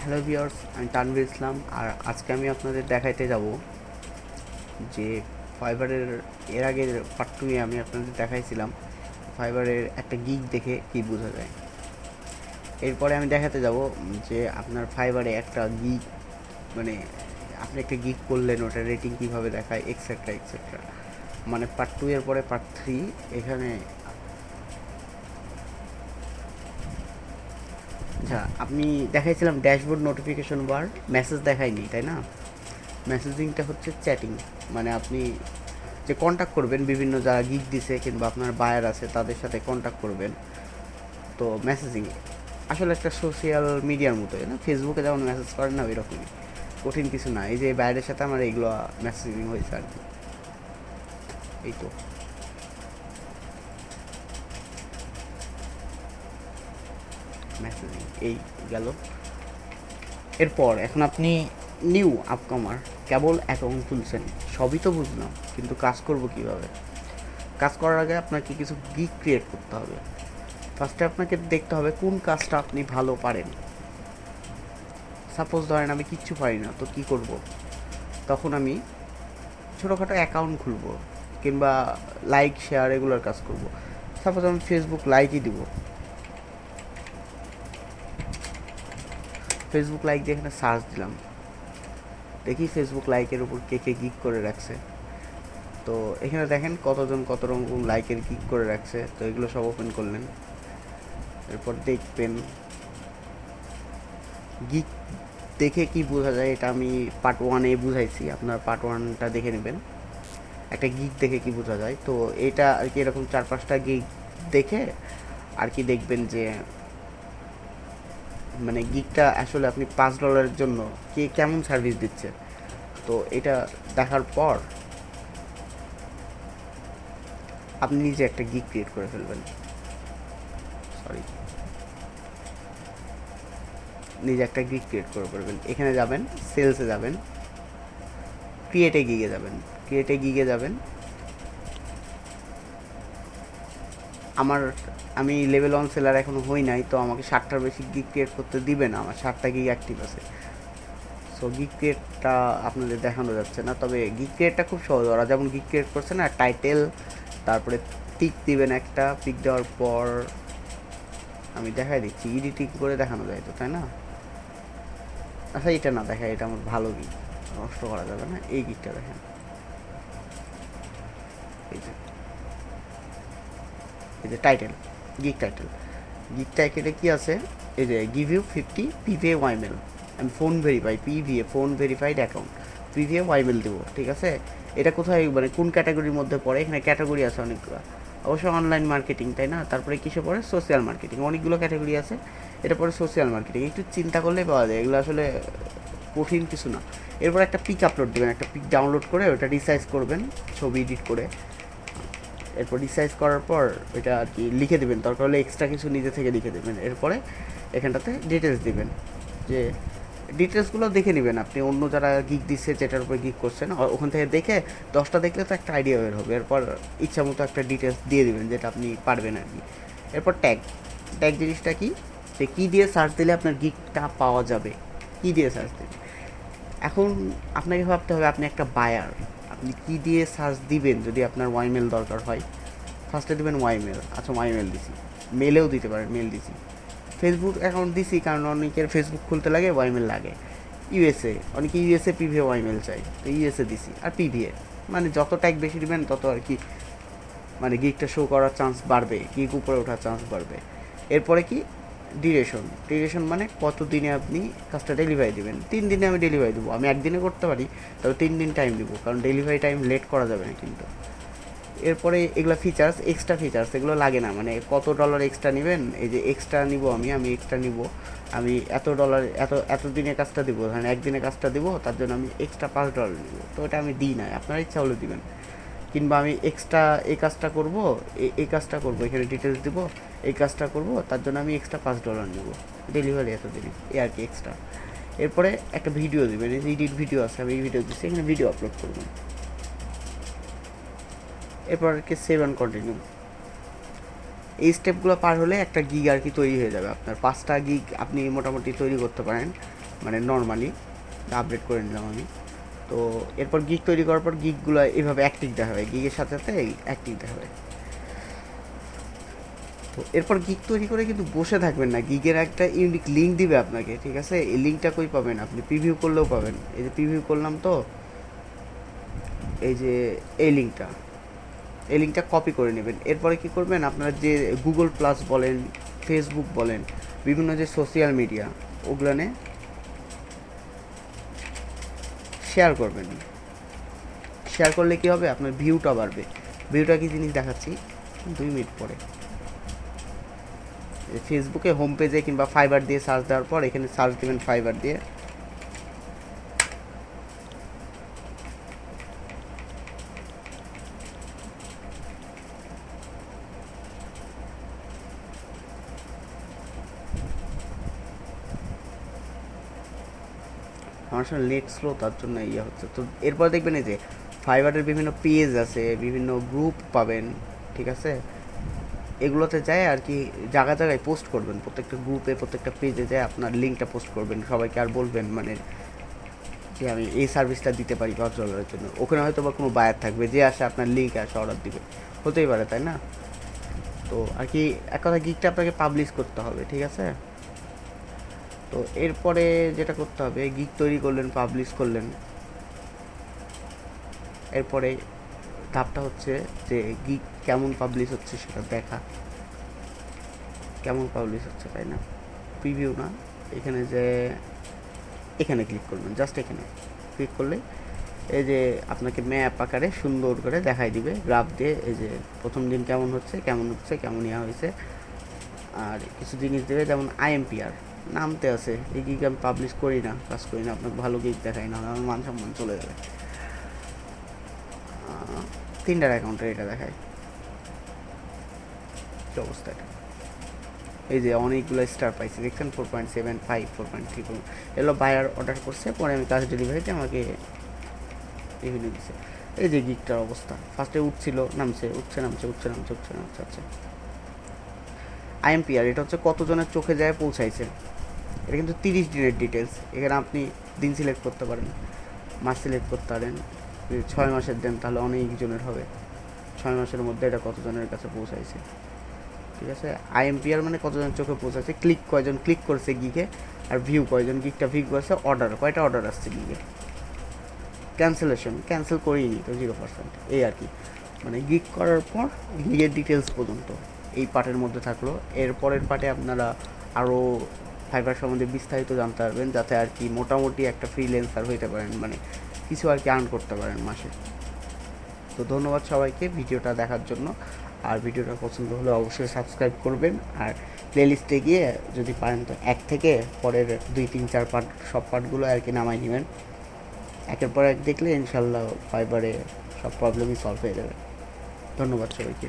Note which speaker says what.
Speaker 1: Hello viewers, আমি তানভীর ইসলাম। আর আজকে আমি আপনাদের দেখাইতে যাব যে ফাইবারের এর আগের পার্ট 2 এ আমি আপনাদের দেখাইছিলাম ফাইবারের একটা গিগ দেখে কি বোঝা যায়। এরপরে আমি দেখাতে যাব যে আপনার ফাইবারে একটা গিগ, মানে আপনি একটা গিগ করলেন, ওটা রেটিং কীভাবে দেখায়, এক্সেট্রা এক্সেট্রা। মানে পার্ট 2 এর পরে পার্ট 3 এখানে। আচ্ছা, আপনি দেখাইছিলাম ড্যাশবোর্ড নোটিফিকেশন বার, মেসেজ দেখায়নি তাই না? মেসেজিংটা হচ্ছে চ্যাটিং, মানে আপনি যে কন্ট্যাক্ট করবেন বিভিন্ন যারা গিগ দিছে কিংবা আপনার বায়ার আছে তাদের সাথে কন্ট্যাক্ট করবেন। তো মেসেজিং আসলে একটা সোশ্যাল মিডিয়ার মতোই না, ফেসবুকে যেমন মেসেজ করেন না, ওই রকমই, কঠিন কিছু না। এই যে বায়ারের সাথে আমার এইগুলো মেসেজিং হয়েছে আর কি। এই তো মেসেজিং এই গেল। এরপর এখন আপনি নিউ আপকামার, কেবল অ্যাকাউন্ট খুলছেন, সবই তো বুঝলাম, কিন্তু কাজ করব কিভাবে? কাজ করার আগে আপনাকে কিছু গিগ ক্রিয়েট করতে হবে। ফার্স্টে আপনাকে দেখতে হবে কোন কাজটা আপনি ভালো পারেন। সাপোজ ধরেন আমি কিচ্ছু পারি না, তো কী করব? তখন আমি ছোটোখাটো অ্যাকাউন্ট খুলবো কিংবা লাইক শেয়ার এগুলোর কাজ করব। সাপোজ আমি ফেসবুক লাইকই দিব, ফেসবুক লাইক দিয়ে এখানে সার্চ দিলাম, দেখি ফেসবুক লাইকের উপর কে কে গিগ করে রাখছে। তো এখানে দেখেন কতজন কত রকম লাইকের গিগ করে রাখছে। তো এগুলো সব ওপেন করলেন, এরপর দেখবেন গিগ দেখে কি বোঝা যায়, এটা আমি পার্ট 1 বুঝাইছি, আপনার পার্ট 1টা দেখে নেবেন। একটা গিগ দেখে কি বোঝা যায়, তো এটা আর কি এরকম 4-5টা গিগ দেখে আর কি দেখবেন যে মানে গিগটা আসলে আপনি $5 জন্য কে কেমন সার্ভিস দিচ্ছে। তো এটা দেখার পর আপনি নিজে একটা গিগ ক্রিয়েট করে ফেলবেন। সরি, নিজে একটা গিগ ক্রিয়েট করে ফেলবেন। এখানে যাবেন, সেলসে যাবেন, ক্রিয়েটে গিগে যাবেন, ক্রিয়েটে গিগে যাবেন। আমি লেভেল 1 সেলার এখনও হই নাই, তো আমাকে 60টার বেশি গিগ ক্রিয়েট করতে দিবে না, আমার 60টা গিগ অ্যাক্টিভ আছে। সো গিগ ক্রিয়েটটা আপনাদের দেখানো যাচ্ছে না, তবে গিগ ক্রিয়েটটা খুব সহজ। ওরা যেমন গিগ ক্রিয়েট করছে না, টাইটেল, তারপরে পিক দিবেন একটা, পিক দেওয়ার পর আমি দেখাই দিচ্ছি, এডিটিং করে দেখানো যায় তো, তাই না? আচ্ছা, এটা না দেখা, এটা আমার ভালো গিগ, নষ্ট করা যাবে না। এই গিগটা দেখেন, এই যে এই যে টাইটেল, গিগ টাইটেল, গিগ টাইটেলে কী আছে, এই যে গিভ ইউ 50 পিভিএ ওয়াইমেল, আমি phone verify, PVA phone verified account, PVA Ymail দেবো, ঠিক আছে? এটা কোথায়, মানে কোন ক্যাটাগরির মধ্যে পড়ে? এখানে ক্যাটাগরি আছে অনেকগুলো, অবশ্যই অনলাইন মার্কেটিং, তাই না? তারপরে কিসে পড়ে? সোশ্যাল মার্কেটিং, অনেকগুলো ক্যাটাগরি আছে, এটা পড়ে সোশ্যাল মার্কেটিং। একটু চিন্তা করলেই পাওয়া যায়, এগুলো আসলে কঠিন কিছু না। এরপর একটা পিক আপলোড দেবেন, একটা পিক ডাউনলোড করে ওটা রিসাইজ করবেন, ছবি এডিট করে। এরপর রিসাইজ করার পর এটা আর কি লিখে দেবেন, দরকার হলে এক্সট্রা কিছু নিজে থেকে লিখে দেবেন। এরপরে এখানটাতে ডিটেলস দিবেন, যে ডিটেলসগুলো দেখে নেবেন আপনি, অন্য যারা গিগ দিচ্ছে যেটার উপরে গিগ করছেন ওখান থেকে দেখে 10টা দেখলে তো একটা আইডিয়া বের হবে। এরপর ইচ্ছা মতো একটা ডিটেলস দিয়ে দেবেন যেটা আপনি পারবেন আর কি। এরপর ট্যাগ, ট্যাগ জিনিসটা কি, যে কী দিয়ে সার্চ দিলে আপনার গিগটা পাওয়া যাবে, কী দিয়ে সার্চ দিলে। এখন আপনাকে ভাবতে হবে আপনি একটা বায়ার, আপনি কী দিয়ে সার্চ দিবেন যদি আপনার ওয়াইমেল দরকার হয়। ফার্স্টে দেবেন ওয়াইমেল, আচ্ছা ওয়াইমেল দিছি, মেলেও দিতে পারেন, মেল দিছি। ফেসবুক অ্যাকাউন্ট দিছি কারণ অনেকের ফেসবুক খুলতে লাগে, ওয়াইমেল লাগে। ইউএসএ, অনেকে ইউএসএ পিভিএ ওয়াইমেল চাই, তো ইউএসএ দিছি। আর পিভিএ মানে যত ট্যাগ বেশি দিবেন তত আর কি মানে গিগটা শো করার চান্স বাড়বে, গিগ উপরে ওঠার চান্স বাড়বে। এরপরে কি, ডিউরেশন, ডিউরেশন মানে কত দিনে আপনি কাজটা ডেলিভারি দেবেন। 3 দিনে আমি ডেলিভারি দেবো, আমি একদিনে করতে পারি, তবে 3 দিন টাইম দেবো, কারণ ডেলিভারি টাইম লেট করা যাবে না কিন্তু। এরপরে এগুলো ফিচার্স, এক্সট্রা ফিচার্স এগুলো লাগে না, মানে কত ডলার এক্সট্রা নেবেন, এই যে এক্সট্রা নিব আমি এক্সট্রা নিব, আমি $এত এত দিনে কাজটা দেবো, ধরেন একদিনে কাজটা দেবো, তার জন্য আমি এক্সট্রা $5 নিব। তো এটা আমি দিই না, আপনার ইচ্ছা হলে দিবেন। কিংবা আমি এক্সট্রা এই কাজটা করব, এই কাজটা করব, এখানে ডিটেলস দিব, এই কাজটা করব, তার জন্য আমি এক্সট্রা $5 নেব, ডেলিভারি এত দিনে, এই আর কি এক্সট্রা। এরপরে একটা ভিডিও দেবেন, এই যে এডিট ভিডিও আছে, আমি এই ভিডিও দিচ্ছি, এখানে ভিডিও আপলোড করবেন। এরপর আর কি সেভ অ্যান্ড কন্টিনিউ। এই স্টেপগুলো পার হলে একটা গিগ আর কি তৈরি হয়ে যাবে আপনার। 5টা গিগ আপনি মোটামুটি তৈরি করতে পারেন মানে নর্মালি আপডেট করে নিলাম আমি। তো এরপর গিগ তৈরি করার পর গিগগুলো এভাবে অ্যাক্টিভ দেখাবে, গিগের সাথে সাথে অ্যাক্টিভ দেখাবে। তো এরপর গিগ তৈরি করে কিন্তু বসে থাকবেন না, গিগের একটা ইউনিক লিঙ্ক দিবে আপনাকে, ঠিক আছে? এই লিঙ্কটা কই পাবেন? আপনি প্রিভিউ করলেও পাবেন। এই যে প্রিভিউ করলাম, তো এই যে এই লিঙ্কটা কপি করে নেবেন। এরপরে কি করবেন, আপনার যে গুগল প্লাস বলেন, ফেসবুক বলেন, বিভিন্ন যে সোশ্যাল মিডিয়া, ওগুলানে শেয়ার করবেন। শেয়ার করলে কি হবে, আপনার ভিউটা বাড়বে। ভিউটা কি জিনিস দেখাচ্ছি 2 মিনিট পরে। ফেসবুকে হোম পেজে কিংবা ফাইবার দিয়ে সার্চ দেওয়ার পর এখানে সার্চ দেবেন ফাইবার দিয়ে। আমার সাথে নেট স্লো, তার জন্য ইয়ে হচ্ছে। তো এরপর দেখবেন এই যে ফাইবারের বিভিন্ন পেজ আছে, বিভিন্ন গ্রুপ পাবেন, ঠিক আছে? এগুলোতে যায় আর কি, জায়গায় জায়গায় পোস্ট করবেন, প্রত্যেকটা গ্রুপে প্রত্যেকটা পেজে যায় আপনার লিঙ্কটা পোস্ট করবেন, সবাইকে আর বলবেন মানে যে আমি এই সার্ভিসটা দিতে পারি $5 জন্য। ওখানে হয়তো বা কোনো বায়ার থাকবে, যে আসে আপনার লিঙ্ক আসে অর্ডার দিবে, হতেই পারে, তাই না? তো আর কি এক কথা, গিগটা আপনাকে পাবলিশ করতে হবে, ঠিক আছে? তো এরপরে যেটা করতে হবে, গিগ তৈরি করলেন, পাবলিশ করলেন, এরপরে ধাপটা হচ্ছে যে গিগ কেমন পাবলিশ হচ্ছে সেটা দেখা, কেমন পাবলিশ হচ্ছে, তাই না? প্রিভিউ না, এখানে যে এখানে ক্লিক করবেন, জাস্ট এখানে ক্লিক করলে এই যে আপনাকে ম্যাপ আকারে সুন্দর করে দেখাই দিবে গ্রাফ দিয়ে, এই যে প্রথম দিন কেমন হচ্ছে, কেমন ইয়া হয়েছে। আর কিছু জিনিস দেবে, যেমন IMPR নামতে আছে। এই গিগ আমি পাবলিশ করি না, কাজ করি না, আপনাকে ভালো গিগ দেখাই না, আমার মান সম্মান চলে যাবে। তিনটার অ্যাকাউন্টে এটা দেখায় কি অবস্থা। এটা এই যে অনেকগুলো স্টার পাইছি, দেখছেন? 4.75, 4.3 এগুলো বায়ার অর্ডার করছে, পরে আমি কাজ ডেলিভারিতে আমাকে রেভিনিউ দিচ্ছে। এই যে গিগটার অবস্থা, ফার্স্টে উঠছিল, নামছে, উঠছে, নামছে, উঠছে, নামছে, উঠছে, নামছে। আচ্ছা, IMPR এটা হচ্ছে কতজনের চোখে যায় পৌঁছাইছে। এটা কিন্তু 30 দিনের ডিটেলস। এখানে আপনি দিন সিলেক্ট করতে পারেন, মাস সিলেক্ট করতে পারেন। যদি 6 মাসের দেন তাহলে অনেকজনের হবে, 6 মাসের মধ্যে এটা কতজনের কাছে পৌঁছাইছে, ঠিক আছে? IMPR মানে কতজন চোখে পৌঁছাচ্ছে, ক্লিক কয়জন ক্লিক করছে গিগে, আর ভিউ কয়জন গিগটা ভিউ করছে, অর্ডার কয়টা অর্ডার আসছে গিগে, ক্যান্সেল করিনি তো 0%। এই আর কি, মানে গিগ করার পর গিগের ডিটেলস পর্যন্ত এই পার্টের মধ্যে থাকলো। এর পরের পার্টে আপনারা আরও ফাইবার সম্বন্ধে বিস্তারিত জানতে পারবেন, যাতে আর কি মোটামুটি একটা ফ্রিল্যান্সার হইতে পারেন, মানে কিছু আর কি আর্ন করতে পারেন মাসে। তো ধন্যবাদ সবাইকে ভিডিওটা দেখার জন্য। আর ভিডিওটা পছন্দ হলে অবশ্যই সাবস্ক্রাইব করবেন, আর প্লেলিস্টে গিয়ে যদি পারেন তো 1 থেকে পরের 2, 3, 4 পার্ট, সব পার্টগুলো আর কি নামাই নেবেন। একের পর এক দেখলে ইনশাল্লাহ ফাইবারে সব প্রবলেমই সলভ হয়ে যাবে। ধন্যবাদ সবাইকে।